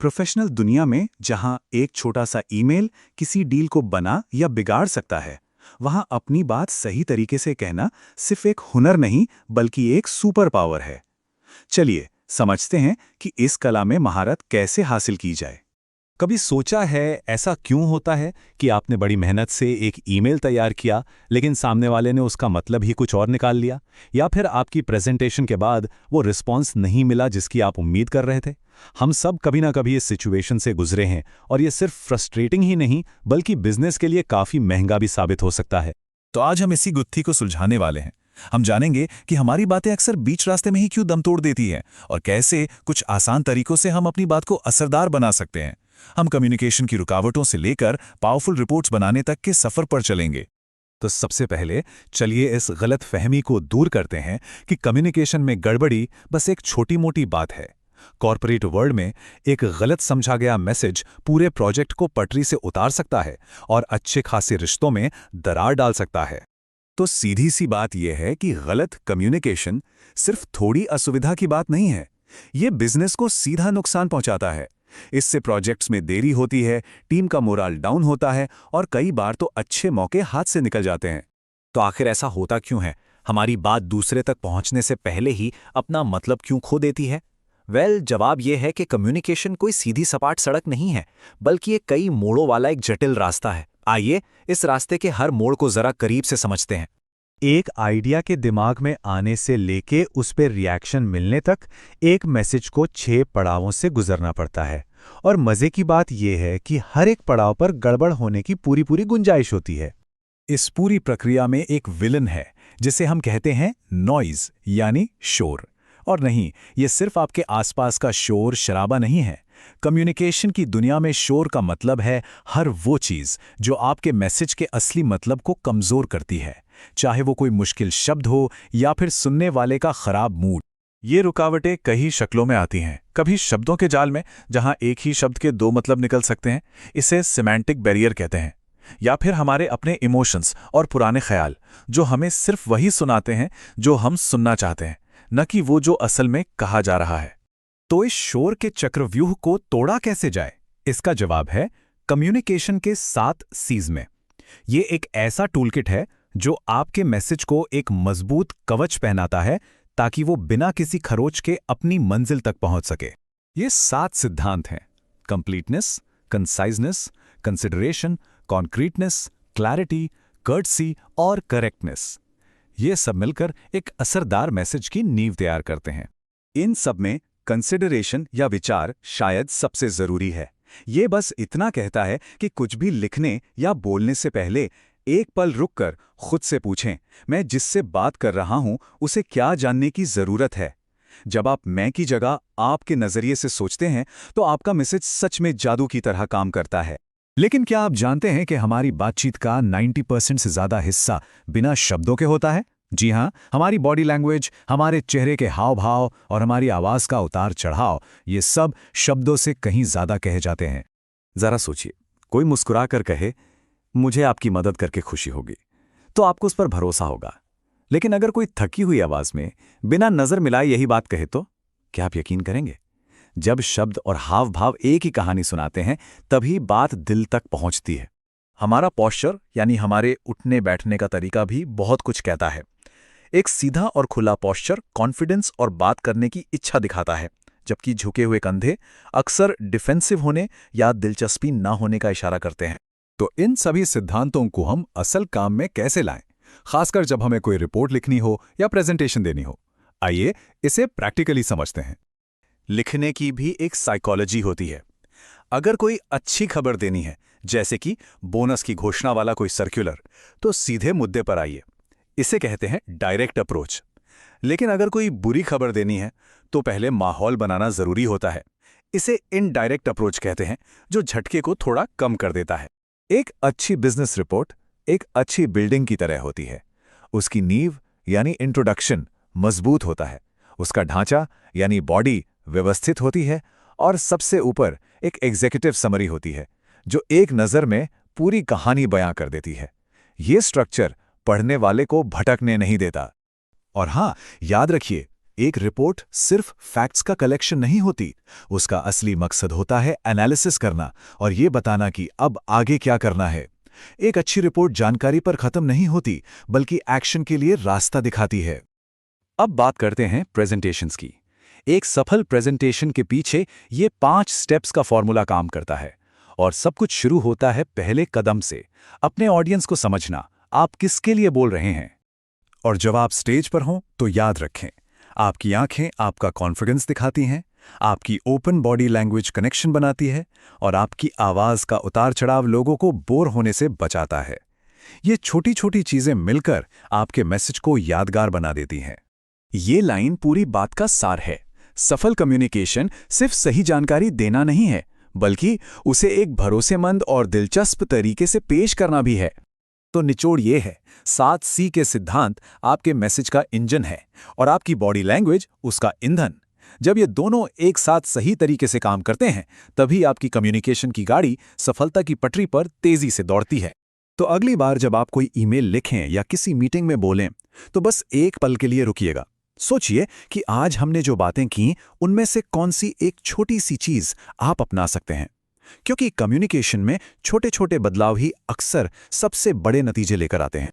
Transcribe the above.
Professional दुनिया में जहां एक छोटा सा ईमेल किसी डील को बना या बिगाड़ सकता है, वहां अपनी बात सही तरीके से कहना सिर्फ एक हुनर नहीं बल्कि एक सुपर पावर है। चलिए समझते हैं कि इस कला में महारत कैसे हासिल की जाए। कभी सोचा है ऐसा क्यों होता है कि आपने बड़ी मेहनत से एक ईमेल तैयार किया लेकिन सामने वाले ने उसका मतलब ही कुछ और निकाल लिया, या फिर आपकी प्रेजेंटेशन के बाद वो रिस्पॉन्स नहीं मिला जिसकी आप उम्मीद कर रहे थे। हम सब कभी ना कभी इस सिचुएशन से गुजरे हैं और ये सिर्फ फ्रस्ट्रेटिंग ही नहीं बल्कि बिजनेस के लिए काफी महंगा भी साबित हो सकता है। तो आज हम इसी गुत्थी को सुलझाने वाले हैं। हम जानेंगे कि हमारी बातें अक्सर बीच रास्ते में ही क्यों दम तोड़ देती हैं और कैसे कुछ आसान तरीकों से हम अपनी बात को असरदार बना सकते हैं। हम कम्युनिकेशन की रुकावटों से लेकर पावरफुल रिपोर्ट्स बनाने तक के सफर पर चलेंगे। तो सबसे पहले चलिए इस गलत फहमी को दूर करते हैं कि कम्युनिकेशन में गड़बड़ी बस एक छोटी मोटी बात है। कॉर्पोरेट वर्ल्ड में एक गलत समझा गया मैसेज पूरे प्रोजेक्ट को पटरी से उतार सकता है और अच्छे खासे रिश्तों में दरार डाल सकता है। तो सीधी सी बात यह है कि गलत कम्युनिकेशन सिर्फ थोड़ी असुविधा की बात नहीं है, ये बिजनेस को सीधा नुकसान पहुंचाता है। इससे प्रोजेक्ट्स में देरी होती है, टीम का मोराल डाउन होता है और कई बार तो अच्छे मौके हाथ से निकल जाते हैं। तो आखिर ऐसा होता क्यों है? हमारी बात दूसरे तक पहुंचने से पहले ही अपना मतलब क्यों खो देती है? जवाब यह है कि कम्युनिकेशन कोई सीधी सपाट सड़क नहीं है, बल्कि ये कई मोड़ों वाला एक जटिल रास्ता है। आइए इस रास्ते के हर मोड़ को जरा करीब से समझते हैं। एक आइडिया के दिमाग में आने से लेके उस पर रिएक्शन मिलने तक एक मैसेज को 6 पड़ावों से गुजरना पड़ता है। और मजे की बात यह है कि हर एक पड़ाव पर गड़बड़ होने की पूरी गुंजाइश होती है। इस पूरी प्रक्रिया में एक विलन है जिसे हम कहते हैं नॉइज यानी शोर। और नहीं, ये सिर्फ आपके आसपास का शोर शराबा नहीं है। कम्युनिकेशन की दुनिया में शोर का मतलब है हर वो चीज़ जो आपके मैसेज के असली मतलब को कमज़ोर करती है, चाहे वो कोई मुश्किल शब्द हो या फिर सुनने वाले का खराब मूड। ये रुकावटें कई शक्लों में आती हैं। कभी शब्दों के जाल में, जहां एक ही शब्द के 2 मतलब निकल सकते हैं, इसे सिमेंटिक बैरियर कहते हैं। या फिर हमारे अपने इमोशंस और पुराने ख्याल, जो हमें सिर्फ वही सुनाते हैं जो हम सुनना चाहते हैं, न कि वो जो असल में कहा जा रहा है। तो इस शोर के चक्रव्यूह को तोड़ा कैसे जाए? इसका जवाब है कम्युनिकेशन के 7 सीज में। ये एक ऐसा टूलकिट है जो आपके मैसेज को एक मजबूत कवच पहनाता है ताकि वो बिना किसी खरोच के अपनी मंजिल तक पहुंच सके। ये 7 सिद्धांत हैं: completeness, conciseness, consideration, concreteness, clarity, courtesy और करेक्टनेस। ये सब मिलकर एक असरदार मैसेज की नींव तैयार करते हैं। इन सब में कंसिडरेशन या विचार शायद सबसे जरूरी है। ये बस इतना कहता है कि कुछ भी लिखने या बोलने से पहले एक पल रुककर खुद से पूछें, मैं जिससे बात कर रहा हूं उसे क्या जानने की जरूरत है। जब आप मैं की जगह आपके नजरिए से सोचते हैं तो आपका मैसेज सच में जादू की तरह काम करता है। लेकिन क्या आप जानते हैं कि हमारी बातचीत का 90% से ज्यादा हिस्सा बिना शब्दों के होता है? जी हाँ, हमारी बॉडी लैंग्वेज, हमारे चेहरे के हाव भाव और हमारी आवाज का उतार चढ़ाव, ये सब शब्दों से कहीं ज्यादा कहे जाते हैं। जरा सोचिए, कोई मुस्कुरा कर कहे मुझे आपकी मदद करके खुशी होगी, तो आपको उस पर भरोसा होगा। लेकिन अगर कोई थकी हुई आवाज में बिना नजर मिलाए यही बात कहे तो क्या आप यकीन करेंगे? जब शब्द और हाव भाव एक ही कहानी सुनाते हैं, तभी बात दिल तक पहुंचती है। हमारा पोस्चर यानी हमारे उठने बैठने का तरीका भी बहुत कुछ कहता है। एक सीधा और खुला पोस्चर कॉन्फिडेंस और बात करने की इच्छा दिखाता है, जबकि झुके हुए कंधे अक्सर डिफेंसिव होने या दिलचस्पी न होने का इशारा करते हैं। तो इन सभी सिद्धांतों को हम असल काम में कैसे लाएं, खासकर जब हमें कोई रिपोर्ट लिखनी हो या प्रेजेंटेशन देनी हो? आइए इसे प्रैक्टिकली समझते हैं। लिखने की भी एक साइकोलॉजी होती है। अगर कोई अच्छी खबर देनी है, जैसे कि बोनस की घोषणा वाला कोई सर्कुलर, तो सीधे मुद्दे पर आइए। इसे कहते हैं डायरेक्ट अप्रोच। लेकिन अगर कोई बुरी खबर देनी है तो पहले माहौल बनाना जरूरी होता है। इसे इनडायरेक्ट अप्रोच कहते हैं, जो झटके को थोड़ा कम कर देता है। एक अच्छी बिजनेस रिपोर्ट एक अच्छी बिल्डिंग की तरह होती है। उसकी नींव यानी इंट्रोडक्शन मजबूत होता है, उसका ढांचा यानी बॉडी व्यवस्थित होती है, और सबसे ऊपर एक एग्जीक्यूटिव समरी होती है जो एक नज़र में पूरी कहानी बयां कर देती है। ये स्ट्रक्चर पढ़ने वाले को भटकने नहीं देता। और हाँ, याद रखिए, एक रिपोर्ट सिर्फ फैक्ट्स का कलेक्शन नहीं होती, उसका असली मकसद होता है एनालिसिस करना और ये बताना कि अब आगे क्या करना है। एक अच्छी रिपोर्ट जानकारी पर खत्म नहीं होती, बल्कि एक्शन के लिए रास्ता दिखाती है। अब बात करते हैं प्रेजेंटेशंस की। एक सफल प्रेजेंटेशन के पीछे ये 5 स्टेप्स का फॉर्मूला काम करता है और सब कुछ शुरू होता है पहले कदम से, अपने ऑडियंस को समझना, आप किसके लिए बोल रहे हैं। और जब आप स्टेज पर हों तो याद रखें, आपकी आंखें आपका कॉन्फिडेंस दिखाती हैं, आपकी ओपन बॉडी लैंग्वेज कनेक्शन बनाती है और आपकी आवाज का उतार चढ़ाव लोगों को बोर होने से बचाता है। ये छोटी छोटी चीजें मिलकर आपके मैसेज को यादगार बना देती हैं। ये लाइन पूरी बात का सार है। सफल कम्युनिकेशन सिर्फ सही जानकारी देना नहीं है, बल्कि उसे एक भरोसेमंद और दिलचस्प तरीके से पेश करना भी है। तो निचोड़ ये है, 7C के सिद्धांत आपके मैसेज का इंजन है और आपकी बॉडी लैंग्वेज उसका ईंधन। जब ये दोनों एक साथ सही तरीके से काम करते हैं, तभी आपकी कम्युनिकेशन की गाड़ी सफलता की पटरी पर तेजी से दौड़ती है। तो अगली बार जब आप कोई ईमेल लिखें या किसी मीटिंग में बोलें, तो बस एक पल के लिए रुकिएगा। सोचिए कि आज हमने जो बातें की, उनमें से कौन सी एक छोटी सी चीज आप अपना सकते हैं। क्योंकि कम्युनिकेशन में छोटे छोटे बदलाव ही अक्सर सबसे बड़े नतीजे लेकर आते हैं।